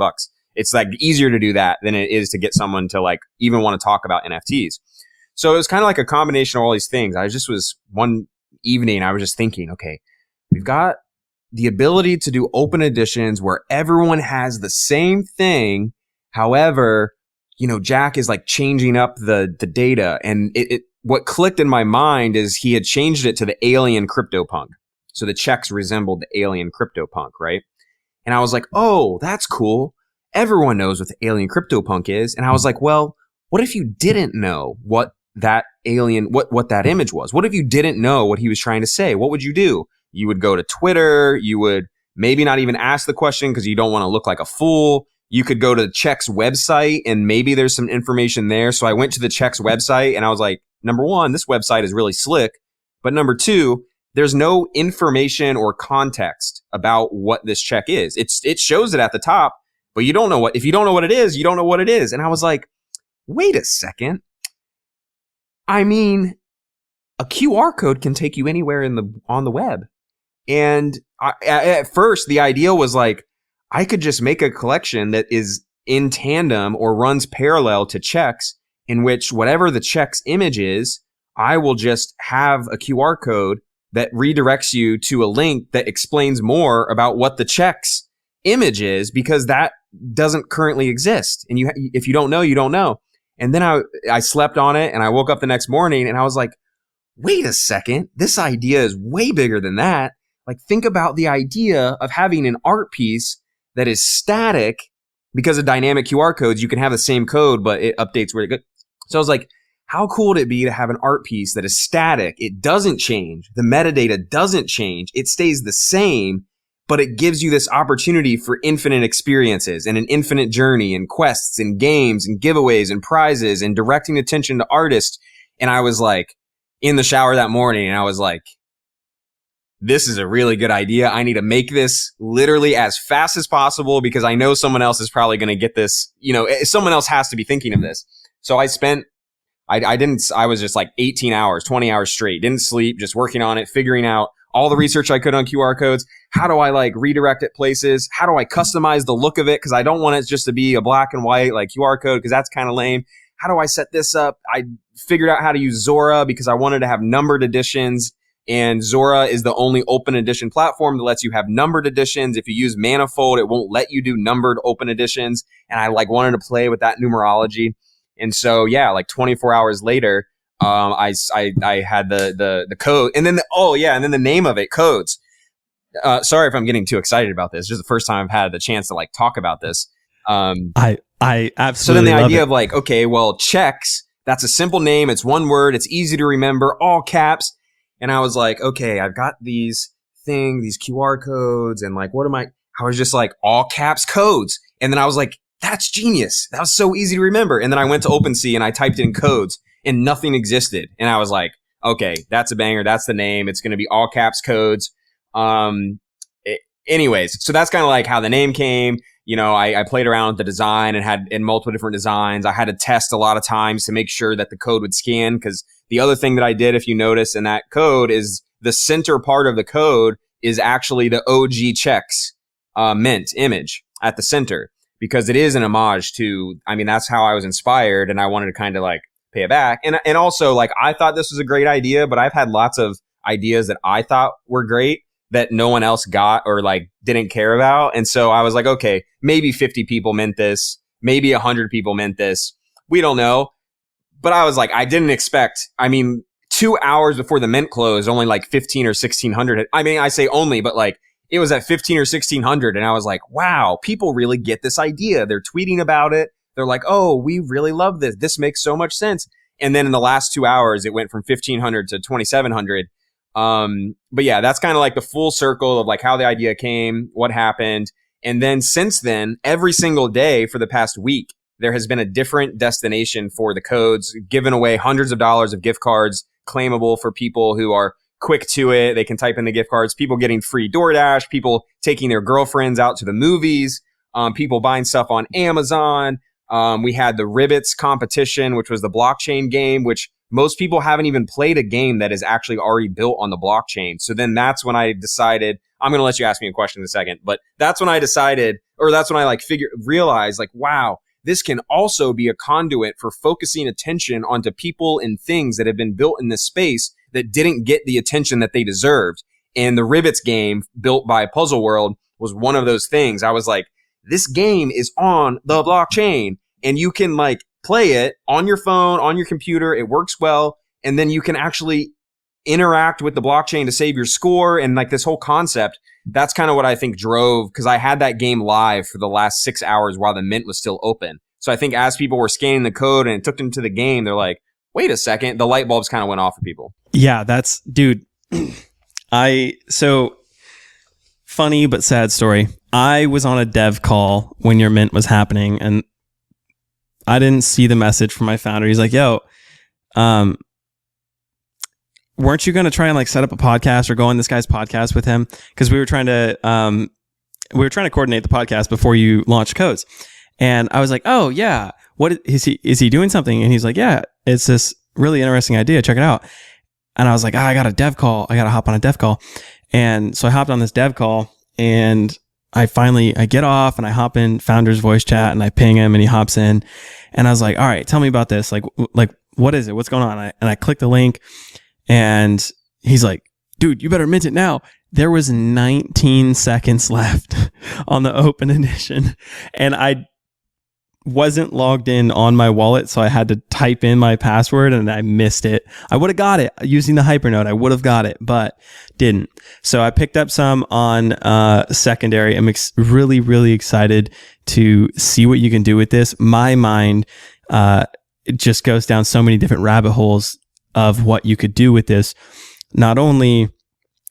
It's like easier to do that than it is to get someone to like even want to talk about NFTs. So it was kind of like a combination of all these things. One evening, I was just thinking, okay, we've got the ability to do open editions where everyone has the same thing. However, Jack is like changing up the data. And what clicked in my mind is he had changed it to the alien CryptoPunk. So the checks resembled the alien CryptoPunk, right? And I was like, oh, that's cool. Everyone knows what the alien CryptoPunk is. And I was like, well, what if you didn't know what that alien, what that image was? What if you didn't know what he was trying to say? What would you do? You would go to Twitter. You would maybe not even ask the question because you don't want to look like a fool. You could go to Check's website and maybe there's some information there. So I went to the Check's website and I was like, number 1, this website is really slick. But number 2, there's no information or context about what this check is. It shows it at the top, but you don't know if you don't know what it is, you don't know what it is. And I was like, wait a second. I mean, a QR code can take you anywhere on the web. And at first the idea was like, I could just make a collection that is in tandem or runs parallel to checks, in which whatever the check's image is, I will just have a QR code that redirects you to a link that explains more about what the checks image is, because that doesn't currently exist. And if you don't know, you don't know. And then I slept on it, and I woke up the next morning and I was like, wait a second, this idea is way bigger than that. Like, think about the idea of having an art piece that is static. Because of dynamic QR codes, you can have the same code, but it updates where it goes. So I was like, how cool would it be to have an art piece that is static? It doesn't change. The metadata doesn't change. It stays the same, but it gives you this opportunity for infinite experiences and an infinite journey and quests and games and giveaways and prizes and directing attention to artists. And I was like, in the shower that morning, and I was like, this is a really good idea. I need to make this literally as fast as possible, because I know someone else is probably going to get this. Someone else has to be thinking of this. So I was just like 18 hours, 20 hours straight, didn't sleep, just working on it, figuring out all the research I could on QR codes. How do I like redirect it places? How do I customize the look of it? Because I don't want it just to be a black and white like QR code, because that's kind of lame. How do I set this up? I figured out how to use Zora because I wanted to have numbered editions. And Zora is the only open edition platform that lets you have numbered editions. If you use Manifold, it won't let you do numbered open editions. And I wanted to play with that numerology. And so, yeah, like 24 hours later, I had the code, and then and then the name of it, codes. Sorry if I'm getting too excited about this. It's just the first time I've had the chance to talk about this.
I absolutely.
So then the idea of okay, well, checks. That's a simple name. It's one word. It's easy to remember. All caps. And I was like, okay, I've got these QR codes, and what am I was just like, all caps codes. And then I was like, that's genius. That was so easy to remember. And then I went to OpenSea and I typed in codes, and nothing existed. And I was like, okay, that's a banger. That's the name. It's going to be all caps codes. Anyways, so that's kind of how the name came. I played around with the design and had in multiple different designs. I had to test a lot of times to make sure that the code would scan, because the other thing that I did, if you notice in that code, is the center part of the code is actually the OG checks mint image at the center, because it is an homage to, that's how I was inspired, and I wanted to kind of pay it back. And also I thought this was a great idea, but I've had lots of ideas that I thought were great that no one else got or didn't care about. And so I was like, okay, maybe 50 people meant this, maybe 100 people meant this. We don't know. But I was like, I didn't expect, 2 hours before the mint closed, only 15 or 1600. I say only, but it was at 15 or 1600. And I was like, wow, people really get this idea. They're tweeting about it. They're like, oh, we really love this. This makes so much sense. And then in the last 2 hours, it went from 1500 to 2700. But yeah, that's kind of the full circle of how the idea came, what happened. And then since then, every single day for the past week, there has been a different destination for the codes, giving away hundreds of dollars of gift cards claimable for people who are quick to it. They can type in the gift cards, people getting free DoorDash, people taking their girlfriends out to the movies, people buying stuff on Amazon. We had the Ribbits competition, which was the blockchain game, which most people haven't even played a game that is actually already built on the blockchain. So then that's when I decided, I'm going to let you ask me a question in a second, but that's when I decided, or that's when I realized wow, this can also be a conduit for focusing attention onto people and things that have been built in this space that didn't get the attention that they deserved. And the Ribbits game built by Puzzle World was one of those things. I was like, this game is on the blockchain, and you can play it on your phone, on your computer. It works well. And then you can actually interact with the blockchain to save your score. And this whole concept, that's kind of what I think drove, because I had that game live for the last 6 hours while the mint was still open. So I think as people were scanning the code and it took them to the game, they're like, wait a second, the light bulbs kind of went off for people.
Yeah, dude, so funny but sad story. I was on a dev call when your mint was happening, and I didn't see the message from my founder. He's like, yo, weren't you going to try and set up a podcast or go on this guy's podcast with him? Because we were trying to coordinate the podcast before you launched codes. And I was like, oh yeah, what is he doing something? And he's like, yeah, it's this really interesting idea. Check it out. And I was like, I got a dev call. I got to hop on a dev call. And so I hopped on this dev call, and I get off and I hop in founder's voice chat and I ping him and he hops in, and I was like, all right, tell me about this. What is it? What's going on? And I click the link, and he's like, dude, you better mint it now. There was 19 seconds left on the open edition, and I wasn't logged in on my wallet, so I had to type in my password, and I missed it. I would have got it using the Hypernode. I would have got it, but didn't. So I picked up some on secondary. I'm really, really excited to see what you can do with this. My mind it just goes down so many different rabbit holes of what you could do with this. Not only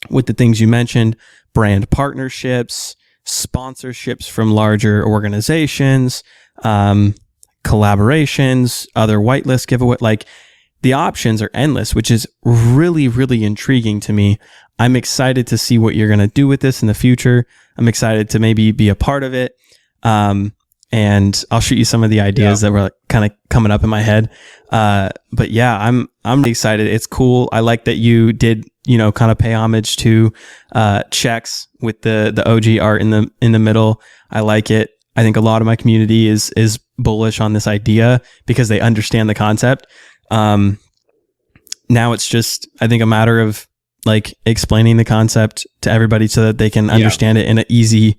with the things you mentioned, brand partnerships, sponsorships from larger organizations, collaborations, other whitelist giveaway. Like, the options are endless, which is really, really intriguing to me. I'm excited to see what you're going to do with this in the future. I'm excited to maybe be a part of it. And I'll shoot you some of the ideas that were kind of coming up in my head. But yeah, I'm excited. It's cool. I like that you did, kind of pay homage to checks with the OG art in the middle. I like it. I think a lot of my community is bullish on this idea because they understand the concept. Now it's just, I think, a matter of like explaining the concept to everybody so that they can understand it in an easy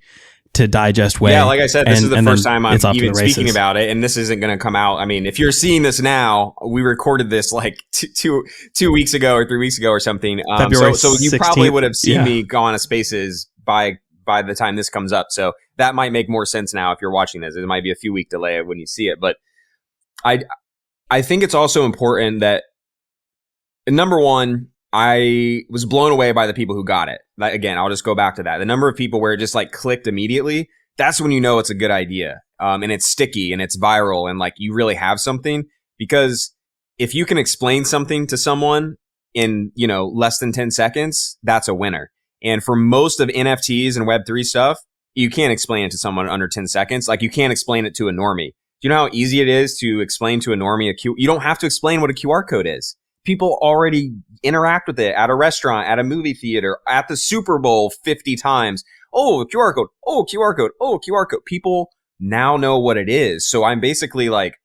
to digest way.
Yeah, like I said, this is the first time I'm even speaking about it, and this isn't going to come out. I mean, if you're seeing this now, we recorded this like two weeks ago or 3 weeks ago or something. So you
16th.
Probably would have seen me go on a Spaces by the time this comes up. So that might make more sense now if you're watching this. It might be a few week delay when you see it, but I think it's also important that, number one, I was blown away by the people who got it. Like, again, I'll just go back to that. The number of people where it just like clicked immediately, that's when you know it's a good idea. And it's sticky and it's viral and like you really have something. Because if you can explain something to someone in, less than 10 seconds, that's a winner. And for most of NFTs and Web3 stuff, you can't explain it to someone under 10 seconds. Like, you can't explain it to a normie. Do you know how easy it is to explain to a normie you don't have to explain what a QR code is. People already interact with it at a restaurant, at a movie theater, at the Super Bowl 50 times. Oh, QR code. Oh, QR code. Oh, QR code. People now know what it is. So I'm basically like,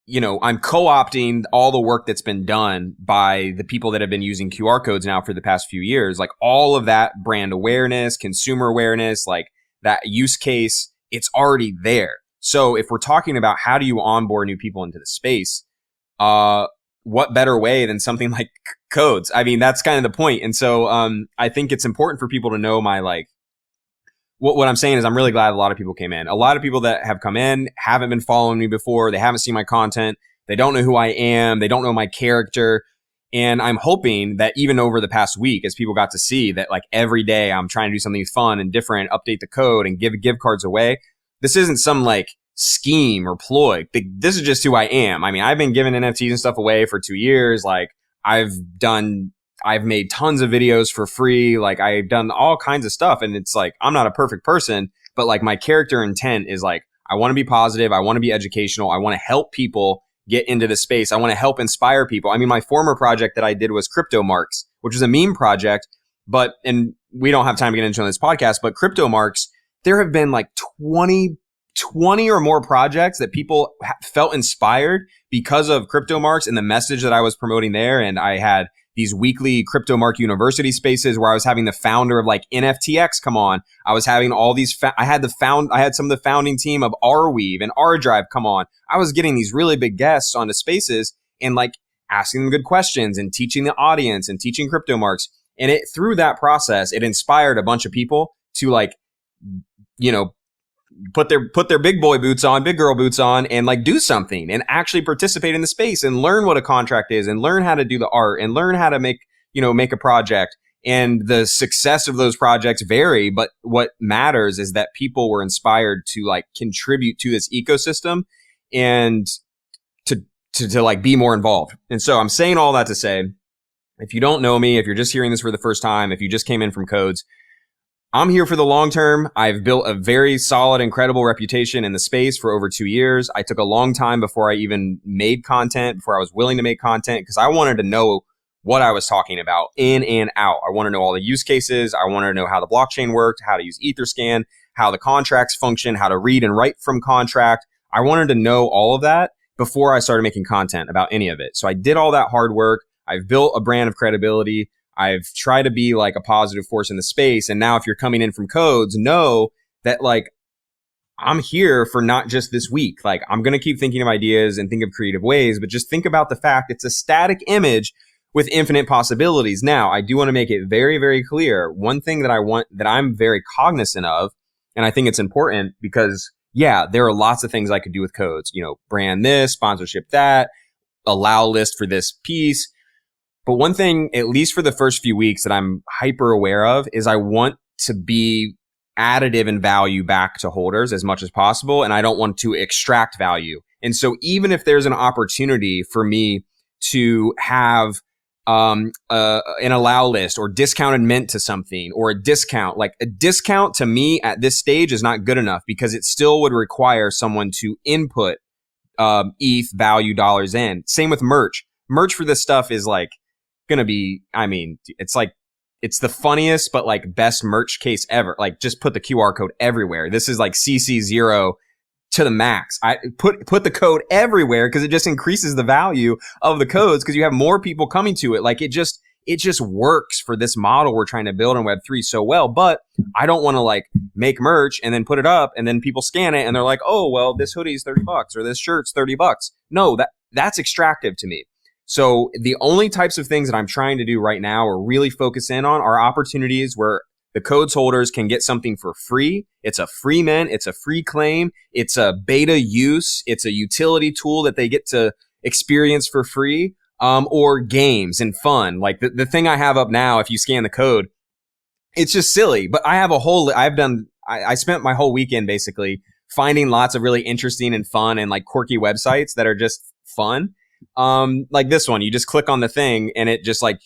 I'm co-opting all the work that's been done by the people that have been using QR codes now for the past few years. Like, all of that brand awareness, consumer awareness, like that use case, it's already there. So if we're talking about how do you onboard new people into the space, what better way than something like codes? I mean, that's kind of the point. And so I think it's important for people to know my, like, what I'm saying is I'm really glad a lot of people came in. A lot of people that have come in haven't been following me before. They haven't seen my content. They don't know who I am. They don't know my character. And I'm hoping that even over the past week, as people got to see that, like, every day I'm trying to do something fun and different, update the code and give gift cards away. This isn't some like scheme or ploy. This is just who I am. I mean, I've been giving NFTs and stuff away for 2 years. Like, I've made tons of videos for free. Like, I've done all kinds of stuff. And it's like, I'm not a perfect person, but like, my character intent is like, I want to be positive. I want to be educational. I want to help people get into the space. I want to help inspire people. I mean, my former project that I did was Crypto Marks, which was a meme project, and we don't have time to get into on this podcast, but Crypto Marks, there have been like 20 or more projects that people felt inspired because of Crypto Marks and the message that I was promoting there. And I had these weekly Crypto Mark University spaces where I was having the founder of like NFTX come on. I was having all these, I had some of the founding team of Rweave and Rdrive come on. I was getting these really big guests onto spaces and like asking them good questions and teaching the audience and teaching Crypto Marks. And through that process, it inspired a bunch of people to like, put their big boy boots on, big girl boots on, and like do something and actually participate in the space and learn what a contract is and learn how to do the art and learn how to make a project. And the success of those projects vary, but what matters is that people were inspired to like contribute to this ecosystem and to like be more involved. And so I'm saying all that to say, if you don't know me, if you're just hearing this for the first time, if you just came in from Codes, I'm here for the long term. I've built a very solid, incredible reputation in the space for over 2 years. I took a long time before I even made content, before I was willing to make content, because I wanted to know what I was talking about in and out. I want to know all the use cases. I wanted to know how the blockchain worked, how to use Etherscan, how the contracts function, how to read and write from contract. I wanted to know all of that before I started making content about any of it. So I did all that hard work. I've built a brand of credibility. I've tried to be like a positive force in the space. And now if you're coming in from codes, know that like I'm here for not just this week. Like I'm going to keep thinking of ideas and think of creative ways, but just think about the fact it's a static image with infinite possibilities. Now, I do want to make it very, very clear. One thing that I'm very cognizant of, and I think it's important because yeah, there are lots of things I could do with codes, brand this, sponsorship that, allow list for this piece. But one thing, at least for the first few weeks that I'm hyper aware of is I want to be additive in value back to holders as much as possible. And I don't want to extract value. And so even if there's an opportunity for me to have an allow list or discounted mint to something or a discount, like a discount to me at this stage is not good enough because it still would require someone to input ETH value dollars in. Same with merch. Merch for this stuff is like going to be, it's the funniest, but like best merch case ever. Like just put the QR code everywhere. This is like CC0 to the max. I put the code everywhere because it just increases the value of the codes because you have more people coming to it. Like it just works for this model we're trying to build in Web3 so well. But I don't want to like make merch and then put it up and then people scan it and they're like, oh, well, this hoodie is $30 or this shirt's $30. No, that's extractive to me. So the only types of things that I'm trying to do right now or really focus in on are opportunities where the codes holders can get something for free. It's a free mint. It's a free claim. It's a beta use. It's a utility tool that they get to experience for free, or games and fun. Like the thing I have up now, if you scan the code, it's just silly. But I spent my whole weekend basically finding lots of really interesting and fun and like quirky websites that are just fun. Like this one, you just click on the thing and it just like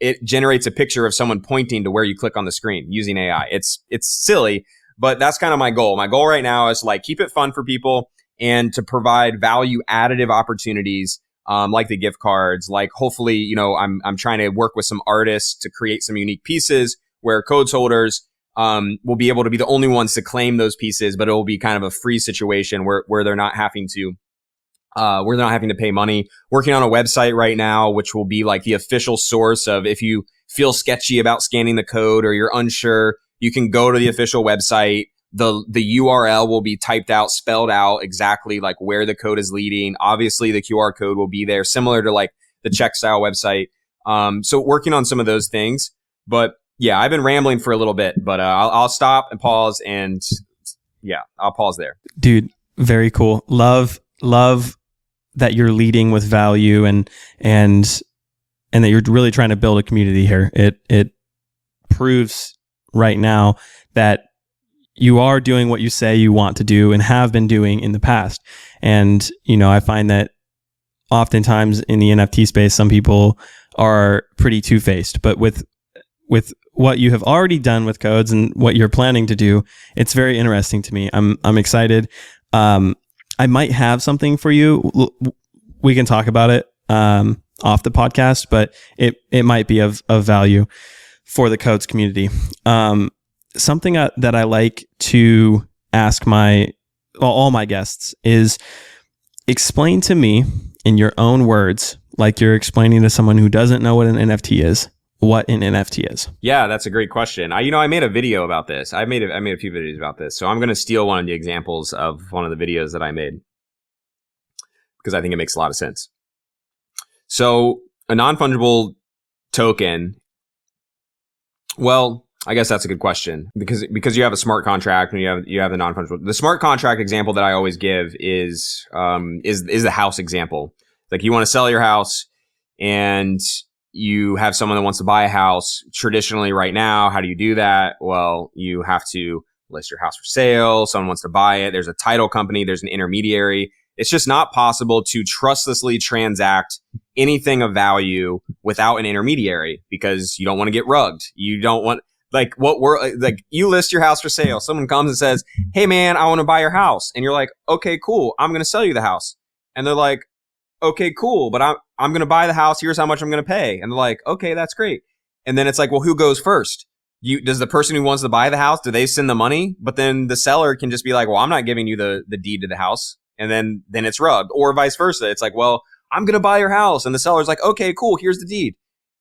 it generates a picture of someone pointing to where you click on the screen using AI. It's silly, but that's kind of my goal. My goal right now is to like keep it fun for people and to provide value additive opportunities, like the gift cards. Like hopefully, I'm trying to work with some artists to create some unique pieces where codes holders will be able to be the only ones to claim those pieces, but it will be kind of a free situation where they're not having to pay money. Working on a website right now, which will be like the official source of if you feel sketchy about scanning the code or you're unsure, you can go to the official website. The URL will be typed out, spelled out exactly like where the code is leading. Obviously, the QR code will be there, similar to like the check style website. So working on some of those things. But yeah, I've been rambling for a little bit, but I'll stop and pause and yeah, I'll pause there.
Dude, very cool. Love that you're leading with value and that you're really trying to build a community here. It proves right now that you are doing what you say you want to do and have been doing in the past. And, I find that oftentimes in the NFT space, some people are pretty two-faced, but with what you have already done with codes and what you're planning to do, it's very interesting to me. I'm excited. I might have something for you. We can talk about it off the podcast, but it might be of value for the codes community. Something that I like to ask all my guests is explain to me in your own words, like you're explaining to someone who doesn't know what an NFT is, what an NFT is.
Yeah, that's a great question. I made a video about this. I made a few videos about this. So I'm going to steal one of the examples of one of the videos that I made because I think it makes a lot of sense. So a non-fungible token, well, I guess that's a good question because you have a smart contract and you have the non-fungible. The smart contract example that I always give is the house example. Like you want to sell your house and you have someone that wants to buy a house. Traditionally right now, how do you do that? Well, you have to list your house for sale. Someone wants to buy it. There's a title company. There's an intermediary. It's just not possible to trustlessly transact anything of value without an intermediary because you don't want to get rugged. You don't want you list your house for sale. Someone comes and says, "Hey man, I want to buy your house." And you're like, "Okay, cool. I'm going to sell you the house." And they're like, "Okay, cool. But I'm going to buy the house. Here's how much I'm going to pay." And they're like, "Okay, that's great." And then it's like, well, who goes first? Does the person who wants to buy the house, do they send the money? But then the seller can just be like, well, I'm not giving you the deed to the house. And then it's rugged, or vice versa. It's like, well, I'm going to buy your house. And the seller's like, okay, cool. Here's the deed.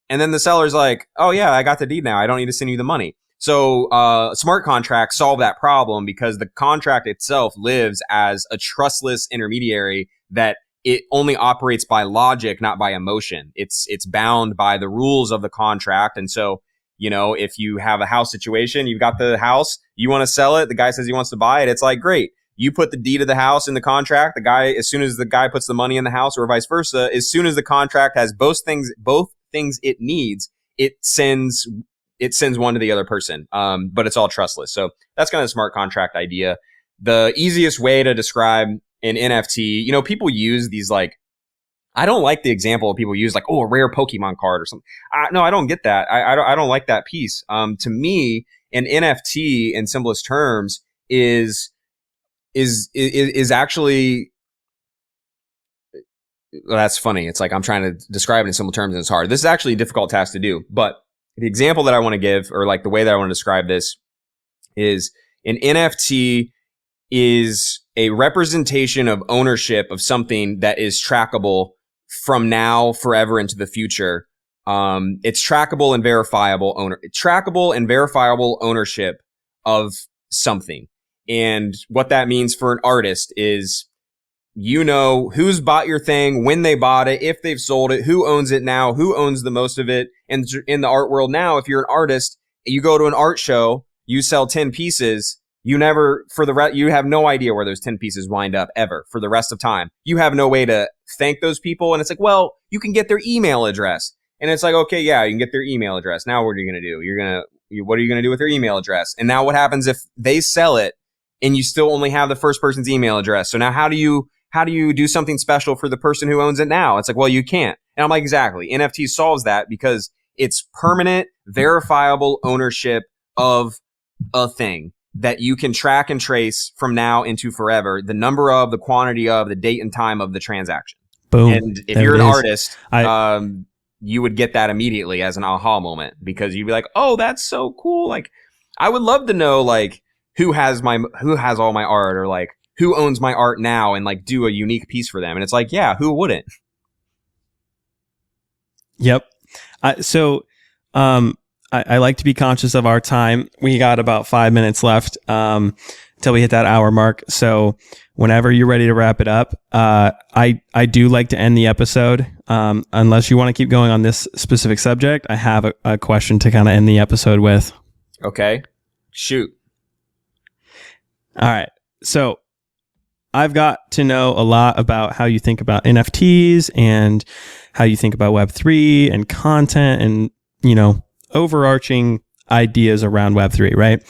And then the seller's like, oh yeah, I got the deed now. I don't need to send you the money. So smart contracts solve that problem because the contract itself lives as a trustless intermediary that it only operates by logic, not by emotion. It's bound by the rules of the contract. And so, if you have a house situation, you've got the house, you want to sell it, the guy says he wants to buy it. It's like, great. You put the deed of the house in the contract. The guy, as soon as the guy puts the money in the house or vice versa, as soon as the contract has both things it needs, it sends one to the other person. But it's all trustless. So that's kind of the smart contract idea. The easiest way to describe an NFT, people use these I don't like the example people use a rare Pokemon card or something. No, I don't get that. I don't like that piece. To me, an NFT in simplest terms is actually, well, that's funny. It's like I'm trying to describe it in simple terms and it's hard. This is actually a difficult task to do. But the example that I want to give, or the way that I want to describe this, is an NFT is a representation of ownership of something that is trackable from now forever into the future. It's trackable and verifiable ownership of something. And what that means for an artist is, who's bought your thing, when they bought it, if they've sold it, who owns it now, who owns the most of it. And in the art world now, if you're an artist, you go to an art show, you sell 10 pieces, you have no idea where those 10 pieces wind up ever for the rest of time. You have no way to thank those people. And it's like, well, you can get their email address. And it's like, okay, yeah, you can get their email address. Now what are you going to do? What are you going to do with their email address? And now what happens if they sell it and you still only have the first person's email address? So now how do you do something special for the person who owns it now? It's like, well, you can't. And I'm like, exactly. NFT solves that because it's permanent, verifiable ownership of a thing that you can track and trace from now into forever, the number of, the quantity of, the date and time of the transaction.
Boom.
And if you're an artist, you would get that immediately as an aha moment because you'd be like, oh, that's so cool. I would love to know who has all my art, or who owns my art now, and do a unique piece for them. And it's like, yeah, who wouldn't?
Yep. I like to be conscious of our time. We got about 5 minutes left till we hit that hour mark. So whenever you're ready to wrap it up, I do like to end the episode. Unless you want to keep going on this specific subject, I have a question to kind of end the episode with.
Okay. Shoot.
All right. So I've got to know a lot about how you think about NFTs and how you think about Web3 and content and, overarching ideas around Web3, right?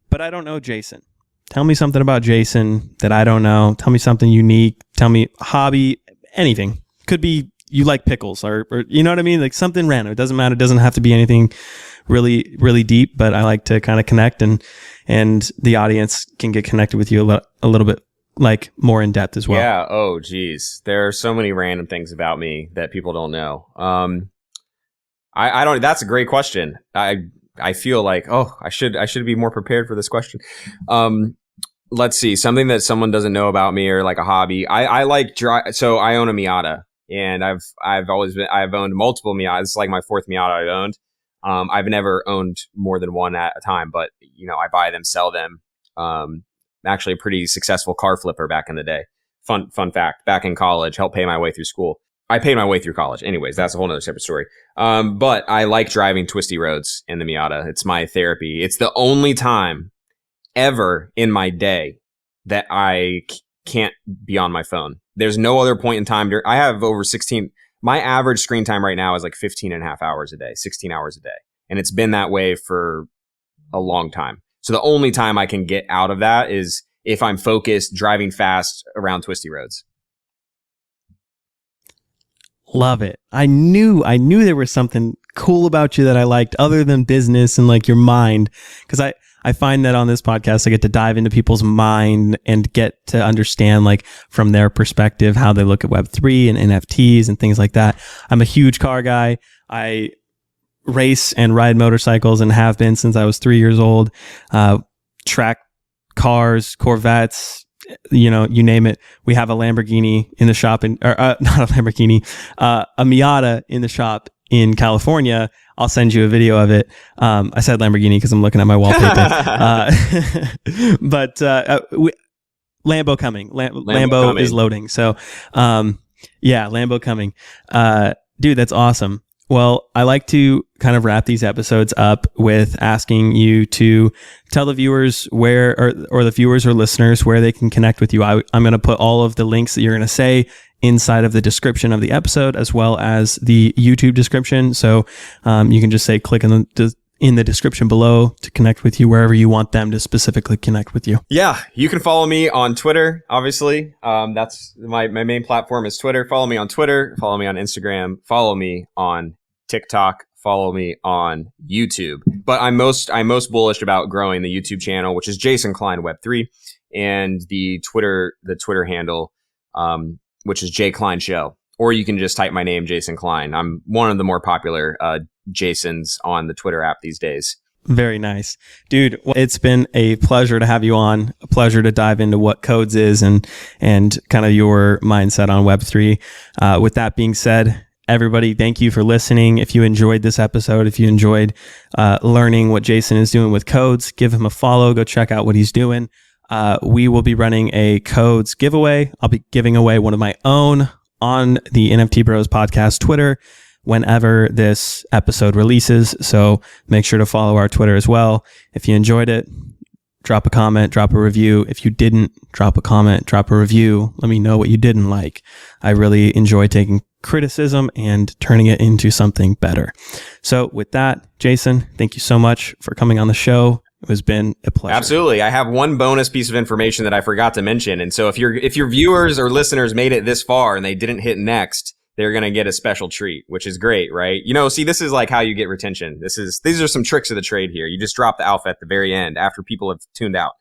But I don't know Jason. Tell me something about Jason that I don't know. Tell me something unique. Tell me hobby, anything. Could be you like pickles or you know what I mean? Something random. It doesn't matter. It doesn't have to be anything really, really deep, but I like to kind of connect and the audience can get connected with you a little bit more in depth as well.
Yeah. Oh, geez. There are so many random things about me that people don't know. I don't. That's a great question. I feel like, I should be more prepared for this question. Let's see, something that someone doesn't know about me or a hobby. I like so I own a Miata, and I've owned multiple Miatas. It's my fourth Miata I've owned. I've never owned more than one at a time, but I buy them, sell them. Actually a pretty successful car flipper back in the day. Fun fact, back in college, helped pay my way through school. I paid my way through college. Anyways, that's a whole nother separate story. But I like driving twisty roads in the Miata. It's my therapy. It's the only time ever in my day that I can't be on my phone. There's no other point in time. I have over 16. My average screen time right now is 15 and a half hours a day, 16 hours a day. And it's been that way for a long time. So the only time I can get out of that is if I'm focused driving fast around twisty roads.
Love it. I knew there was something cool about you that I liked other than business and your mind. Because I find that on this podcast, I get to dive into people's mind and get to understand from their perspective, how they look at Web3 and NFTs and things like that. I'm a huge car guy. I race and ride motorcycles and have been since I was 3 years old. Track cars, Corvettes, you name it. We have a Lamborghini in the shop, not a Lamborghini, a Miata in the shop, in California, I'll send you a video of it. I said Lamborghini because I'm looking at my wallpaper. But Lambo coming. Lambo
coming.
is loading. So, yeah, Lambo coming. Dude, that's awesome. Well, I like to kind of wrap these episodes up with asking you to tell the viewers where, or the viewers or listeners where they can connect with you. I'm going to put all of the links that you're going to say inside of the description of the episode, as well as the YouTube description. So you can just say click in the description below to connect with you wherever you want them to specifically connect with you.
Yeah, you can follow me on Twitter, obviously. That's my main platform is Twitter. Follow me on Twitter, follow me on Instagram, follow me on TikTok, follow me on YouTube. But I'm most bullish about growing the YouTube channel, which is Jason Klein Web3, and the Twitter handle, which is J Klein Show. Or you can just type my name, Jason Klein. I'm one of the more popular Jasons on the Twitter app these days.
Very nice. Dude, it's been a pleasure to have you on, a pleasure to dive into what Codes is and kind of your mindset on Web3. With that being said, everybody, thank you for listening. If you enjoyed this episode, if you enjoyed learning what Jason is doing with Codes, give him a follow. Go check out what he's doing. We will be running a Codes giveaway. I'll be giving away one of my own on the NFT Bros Podcast Twitter whenever this episode releases. So make sure to follow our Twitter as well. If you enjoyed it, drop a comment, drop a review. If you didn't, drop a comment, drop a review. Let me know what you didn't like. I really enjoy taking criticism and turning it into something better. So with that, Jason, thank you so much for coming on the show. It has been a pleasure.
Absolutely. I have one bonus piece of information that I forgot to mention. And so if your viewers or listeners made it this far and they didn't hit next, they're going to get a special treat, which is great, right? See, this is like how you get retention. These are some tricks of the trade here. You just drop the alpha at the very end after people have tuned out.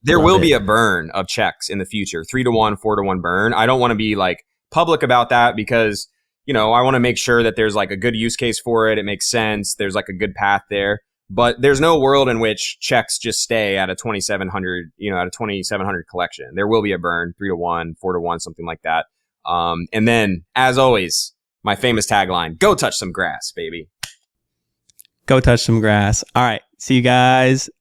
There will be a burn of checks in the future, 3-to-1, 4-to-1 burn. I don't want to be like public about that because, I want to make sure that there's like a good use case for it. It makes sense. There's like a good path there. But there's no world in which checks just stay at a 2,700, at a 2,700 collection. There will be a burn, 3-to-1, 4-to-1, something like that. And then, as always, my famous tagline, go touch some grass, baby.
Go touch some grass. All right. See you guys